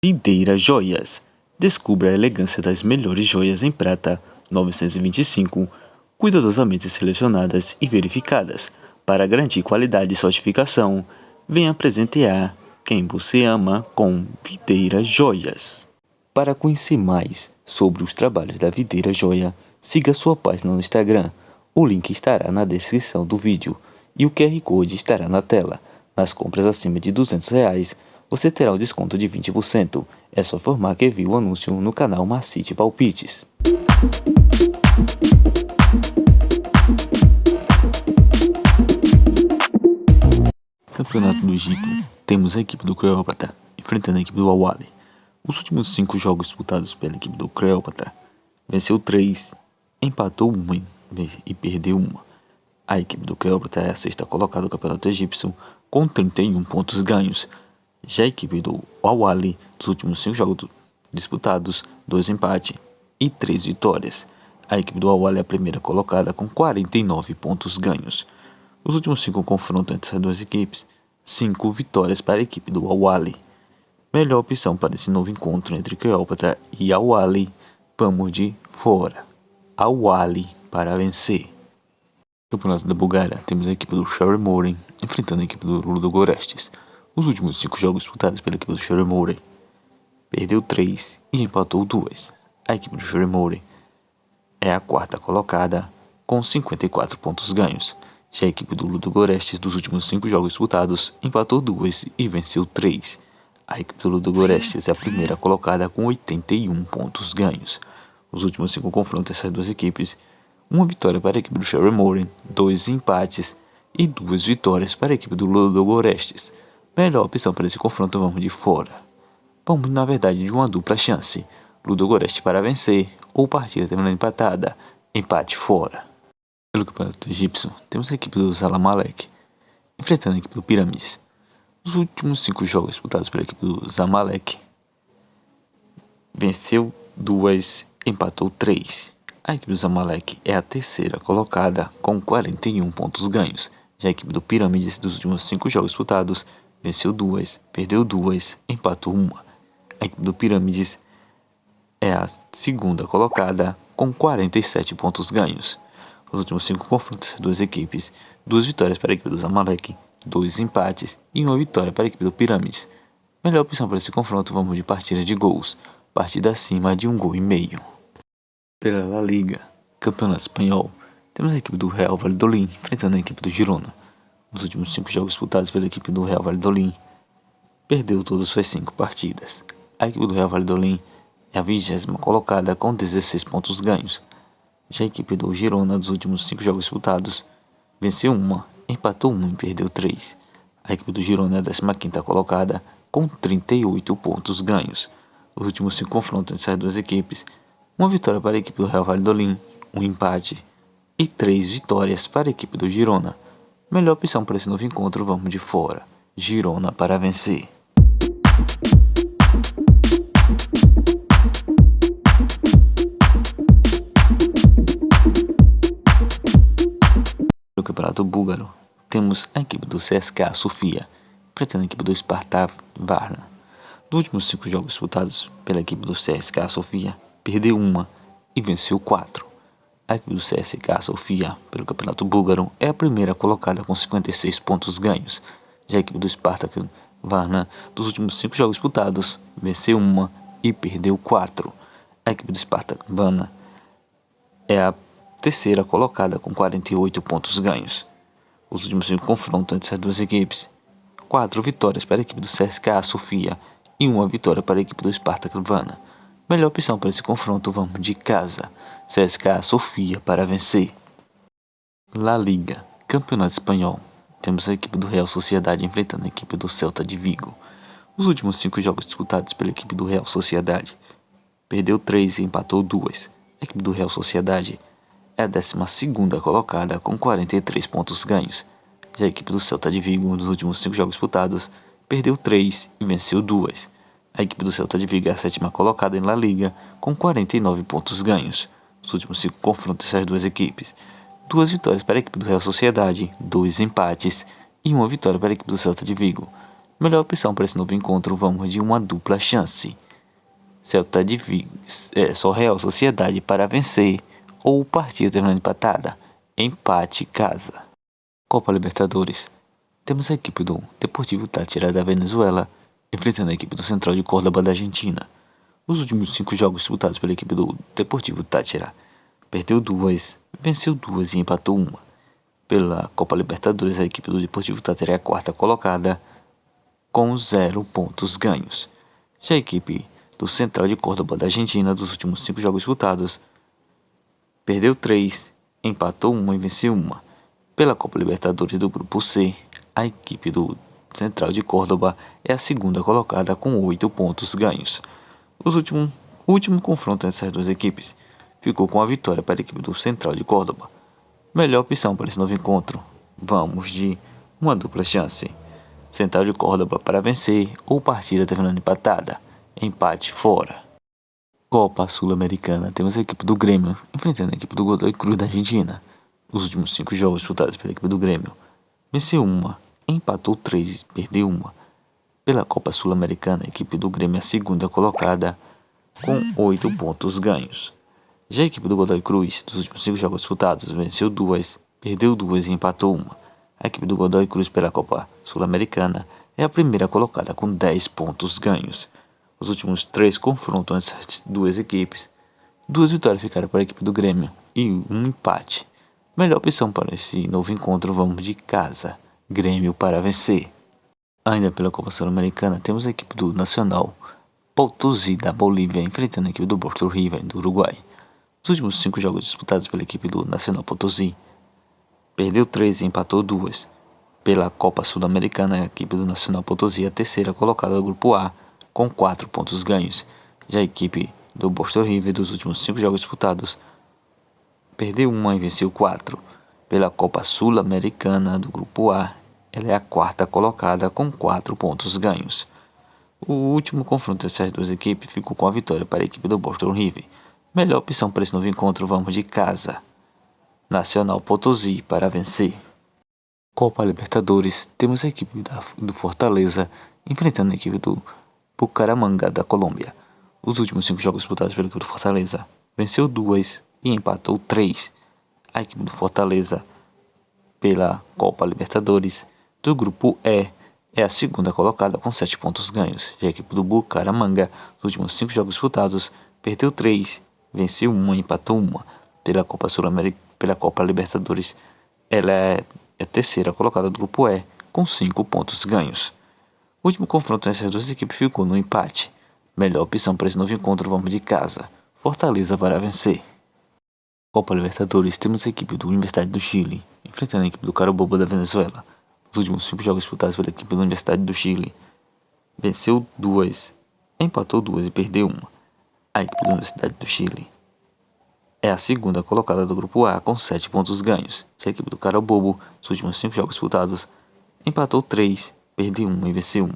Videira Joias. Descubra a elegância das melhores joias em prata 925, cuidadosamente selecionadas e verificadas para garantir qualidade e certificação. Venha presentear quem você ama com Videira Joias. Para conhecer mais sobre os trabalhos da Videira Joia, siga sua página no Instagram. O link estará na descrição do vídeo e o QR Code estará na tela. Nas compras acima de R$200, você terá um desconto de 20%. É só informar que viu o anúncio no canal Macite Palpites. Campeonato do Egito. Temos a equipe do Cleópatra enfrentando a equipe do Al-Ahly. Os últimos 5 jogos disputados pela equipe do Cleópatra, venceu 3, empatou 1 e perdeu 1. A equipe do Cleópatra é a sexta colocada do campeonato egípcio com 31 pontos ganhos. Já a equipe do Al-Ahly, dos últimos 5 jogos disputados, 2 empates e 3 vitórias. A equipe do Al-Ahly é a primeira colocada com 49 pontos ganhos. Os últimos 5 confrontos entre as duas equipes, 5 vitórias para a equipe do Al-Ahly. Melhor opção para esse novo encontro entre Cleópatra e Al-Ahly, vamos de fora. Al-Ahly para vencer. No Campeonato da Bulgária, temos a equipe do Cheremore enfrentando a equipe do Ludogorets. Os últimos 5 jogos disputados pela equipe do Cheremore, perdeu 3 e empatou 2. A equipe do Cheremore é a quarta colocada com 54 pontos ganhos. Já a equipe do Ludogorets, dos últimos 5 jogos disputados, empatou 2 e venceu 3. A equipe do Ludogorets é a primeira colocada com 81 pontos ganhos. Os últimos 5 confrontos essas duas equipes, 1 vitória para a equipe do Cheremore, 2 empates e 2 vitórias para a equipe do Ludogorets. Melhor opção para esse confronto, vamos de fora. Vamos, na verdade, de uma dupla chance. Ludogorets para vencer ou partida terminando empatada, empate fora. Pelo campeonato egípcio, temos a equipe do Zamalek enfrentando a equipe do Pirâmides. Os últimos 5 jogos disputados pela equipe do Zamalek, venceu 2, empatou 3. A equipe do Zamalek é a terceira colocada com 41 pontos ganhos. Já a equipe do Pirâmides, dos últimos 5 jogos disputados, venceu 2, perdeu 2, empatou 1. A equipe do Pirâmides é a segunda colocada com 47 pontos ganhos. Os últimos 5 confrontos das duas equipes, 2 vitórias para a equipe do Zamalek, 2 empates e 1 vitória para a equipe do Pirâmides. Melhor opção para esse confronto, vamos de partida de gols, partida acima de 1,5 gols. Pela La Liga, Campeonato Espanhol, temos a equipe do Real Valladolid enfrentando a equipe do Girona. Nos últimos 5 jogos disputados pela equipe do Real Valladolid, perdeu todas suas 5 partidas. A equipe do Real Valladolid é a 20ª colocada com 16 pontos ganhos. Já a equipe do Girona, dos últimos 5 jogos disputados, venceu 1, empatou 1 e perdeu 3. A equipe do Girona é a 15ª colocada com 38 pontos ganhos. Os últimos 5 confrontos entre essas duas equipes, 1 vitória para a equipe do Real Valladolid, 1 empate e 3 vitórias para a equipe do Girona. Melhor opção para esse novo encontro, vamos de fora. Girona para vencer. No Campeonato Búlgaro, temos a equipe do CSKA Sofia enfrentando a equipe do Spartak Varna. Nos últimos 5 jogos disputados pela equipe do CSKA Sofia, perdeu 1 e venceu 4. A equipe do CSKA Sofia, pelo Campeonato Búlgaro, é a primeira colocada com 56 pontos ganhos. Já a equipe do Spartak Varna, dos últimos 5 jogos disputados, venceu 1 e perdeu 4. A equipe do Spartak Varna é a terceira colocada com 48 pontos ganhos. Os últimos 5 confrontos entre as duas equipes, 4 vitórias para a equipe do CSKA Sofia e 1 vitória para a equipe do Spartak Varna. Melhor opção para esse confronto, vamos de casa. CSKA Sofia para vencer. La Liga, Campeonato Espanhol. Temos a equipe do Real Sociedade enfrentando a equipe do Celta de Vigo. Os últimos 5 jogos disputados pela equipe do Real Sociedade, perdeu 3 e empatou 2. A equipe do Real Sociedade é a 12ª colocada com 43 pontos ganhos. Já a equipe do Celta de Vigo, nos últimos 5 jogos disputados, perdeu 3 e venceu 2. A equipe do Celta de Vigo é a 7ª colocada em La Liga com 49 pontos ganhos. Os últimos 5 confrontos dessas duas equipes, 2 vitórias para a equipe do Real Sociedade, 2 empates e 1 vitória para a equipe do Celta de Vigo. Melhor opção para esse novo encontro, vamos de uma dupla chance. Celta de Vigo, só Real Sociedade para vencer ou partida terminando empatada. Empate casa. Copa Libertadores. Temos a equipe do Deportivo Táchira da Venezuela enfrentando a equipe do Central de Córdoba da Argentina. Os últimos 5 jogos disputados pela equipe do Deportivo Táchira, perdeu 2, venceu 2 e empatou 1. Pela Copa Libertadores, a equipe do Deportivo Táchira é a quarta colocada com 0 pontos ganhos. Já a equipe do Central de Córdoba da Argentina, dos últimos 5 jogos disputados, perdeu 3, empatou 1 e venceu 1. Pela Copa Libertadores do Grupo C, a equipe do Central de Córdoba é a segunda colocada com 8 pontos ganhos. O último confronto entre essas duas equipes ficou com a vitória para a equipe do Central de Córdoba. Melhor opção para esse novo encontro, vamos de uma dupla chance. Central de Córdoba para vencer ou partida terminando empatada. Empate fora. Copa Sul-Americana, temos a equipe do Grêmio enfrentando a equipe do Godoy Cruz da Argentina. Os últimos 5 jogos disputados pela equipe do Grêmio, venceu 1, empatou 3 e perdeu 1. Pela Copa Sul-Americana, a equipe do Grêmio é a segunda colocada com 8 pontos ganhos. Já a equipe do Godoy Cruz, dos últimos 5 jogos disputados, venceu 2, perdeu 2 e empatou 1. A equipe do Godoy Cruz pela Copa Sul-Americana é a primeira colocada com 10 pontos ganhos. Os últimos 3 confrontos entre essas duas equipes, 2 vitórias ficaram para a equipe do Grêmio e 1 empate. Melhor opção para esse novo encontro, vamos de casa. Grêmio para vencer. Ainda pela Copa Sul-Americana, temos a equipe do Nacional Potosí da Bolívia enfrentando a equipe do Boca River do Uruguai. Os últimos 5 jogos disputados pela equipe do Nacional Potosí, perdeu 3 e empatou 2. Pela Copa Sul-Americana, a equipe do Nacional Potosí é a terceira colocada do Grupo A com 4 pontos ganhos. Já a equipe do Boca River, dos últimos 5 jogos disputados, perdeu 1 e venceu 4. Pela Copa Sul-Americana do Grupo A, ela é a quarta colocada com 4 pontos ganhos. O último confronto dessas duas equipes ficou com a vitória para a equipe do Boston River. Melhor opção para esse novo encontro, vamos de casa. Nacional Potosí para vencer. Copa Libertadores, temos a equipe do Fortaleza enfrentando a equipe do Bucaramanga da Colômbia. Os últimos 5 jogos disputados pela equipe do Fortaleza, venceu 2 e empatou 3. A equipe do Fortaleza pela Copa Libertadores do Grupo E é a segunda colocada com 7 pontos ganhos. Já a equipe do Bucaramanga, nos últimos 5 jogos disputados, perdeu 3, venceu 1 e empatou 1. Pela Copa Sul-Americana, pela Copa Libertadores, ela é a terceira colocada do Grupo E com 5 pontos ganhos. O último confronto entre essas duas equipes ficou no empate. Melhor opção para esse novo encontro, vamos de casa. Fortaleza para vencer. Copa Libertadores, temos a equipe da Universidade do Chile enfrentando a equipe do Carabobo da Venezuela. Os últimos 5 jogos disputados pela equipe da Universidade do Chile, venceu 2, empatou 2 e perdeu 1. A equipe da Universidade do Chile é a segunda colocada do Grupo A com 7 pontos ganhos. Já a equipe do Carabobo, nos últimos 5 jogos disputados, empatou 3, perdeu 1 e venceu 1.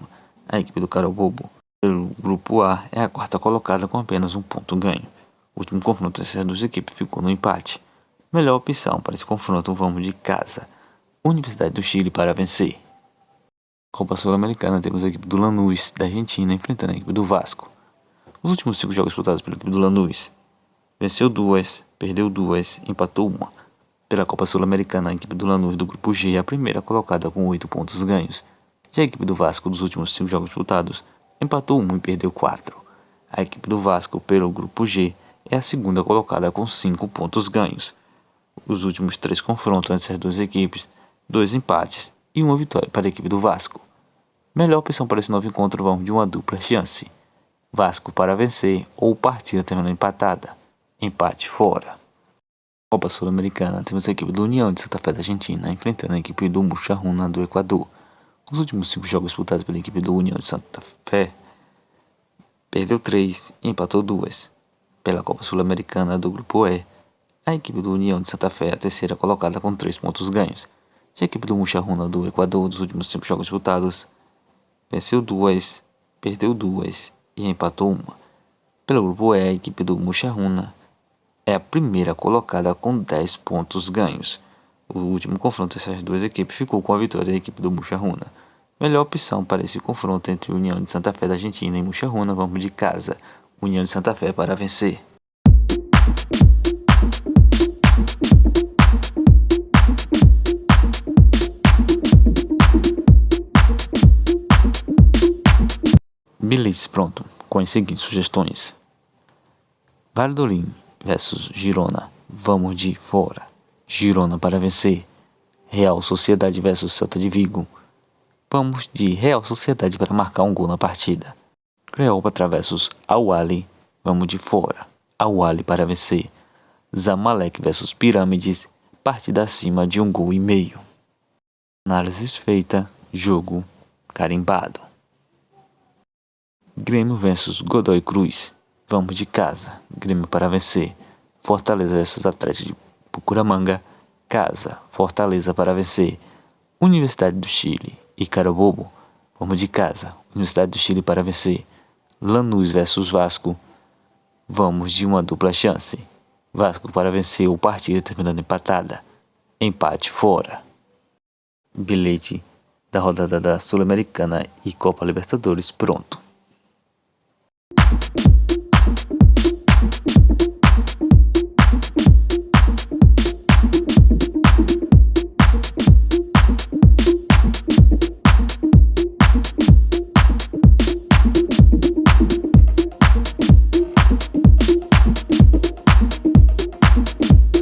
A equipe do Carabobo, pelo Grupo A, é a quarta colocada com apenas 1 ponto ganho. O último confronto dessas duas equipes ficou no empate. Melhor opção para esse confronto, vamos de casa. Universidade do Chile para vencer. Copa Sul-Americana, temos a equipe do Lanús da Argentina enfrentando a equipe do Vasco. Os últimos 5 jogos disputados pela equipe do Lanús, venceu 2, perdeu 2, empatou 1. Pela Copa Sul-Americana, a equipe do Lanús do Grupo G é a primeira colocada com 8 pontos ganhos. Já a equipe do Vasco, dos últimos 5 jogos disputados, empatou 1 e perdeu 4. A equipe do Vasco, pelo Grupo G, é a segunda colocada com 5 pontos ganhos. Os últimos 3 confrontos entre as duas equipes, 2 empates e 1 vitória para a equipe do Vasco. Melhor opção para esse novo encontro, vamos de uma dupla chance. Vasco para vencer ou partida terminando empatada. Empate fora. Copa Sul-Americana, temos a equipe do União de Santa Fé da Argentina enfrentando a equipe do Muxarruna do Equador. Os últimos 5 jogos disputados pela equipe do União de Santa Fé, perdeu 3 e empatou 2. Pela Copa Sul-Americana do Grupo E, a equipe do União de Santa Fé é a terceira colocada com 3 pontos ganhos. Já a equipe do Muxarruna do Equador, dos últimos 5 jogos disputados, venceu 2, perdeu 2 e empatou 1. Pelo Grupo E, a equipe do Muxarruna é a primeira colocada com 10 pontos ganhos. O último confronto dessas duas equipes ficou com a vitória da equipe do Muxarruna. Melhor opção para esse confronto entre União de Santa Fé da Argentina e Muxarruna, vamos de casa. União de Santa Fé para vencer. Bilhetes pronto, com as seguintes sugestões. Valladolid versus Girona, vamos de fora. Girona para vencer. Real Sociedade versus Celta de Vigo, vamos de Real Sociedade para marcar um gol na partida. Cleópatra versus Al-Ahly, vamos de fora. Al-Ahly para vencer. Zamalek versus Pirâmides, partida acima de 1,5 gols. Análise feita, jogo carimbado. Grêmio versus Godoy Cruz, vamos de casa. Grêmio para vencer. Fortaleza versus Atlético de Bucaramanga, casa. Fortaleza para vencer. Universidade do Chile e Carabobo, vamos de casa. Universidade do Chile para vencer. Lanús versus Vasco, vamos de uma dupla chance. Vasco para vencer o partido terminando empatada. Empate fora. Bilhete da rodada da Sul-Americana e Copa Libertadores pronto.